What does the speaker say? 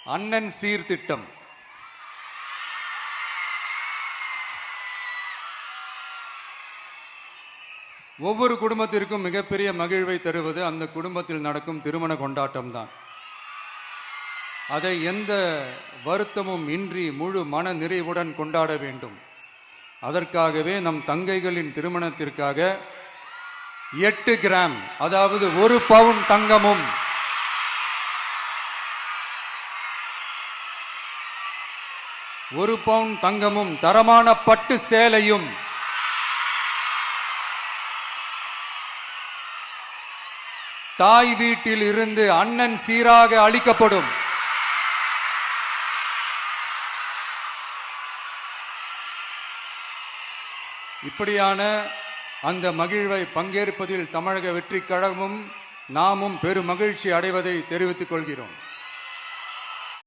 அண்ணன் சீர்திட்டம். ஒவ்வொரு குடும்பத்திற்கும் மிகப்பெரிய மகிழ்வை தருவது அந்த குடும்பத்தில் நடக்கும் திருமண கொண்டாட்டம் தான். அதை எந்த வருத்தமும் இன்றி முழு மன நிறைவுடன் கொண்டாட வேண்டும். அதற்காகவே நம் தங்கைகளின் திருமணத்திற்காக 8 கிராம், அதாவது 1 பவுன் தங்கமும் 1 பவுன் தங்கமும் தரமான பட்டு சேலையும் தாய் வீட்டில் இருந்து அண்ணன் சீராக அளிக்கப்படும். இப்படியான அந்த மகிழ்வை பங்கேற்பதில் தமிழக வெற்றிக் கழகமும் நாமும் பெரும் மகிழ்ச்சி அடைவதை தெரிவித்துக் கொள்கிறோம்.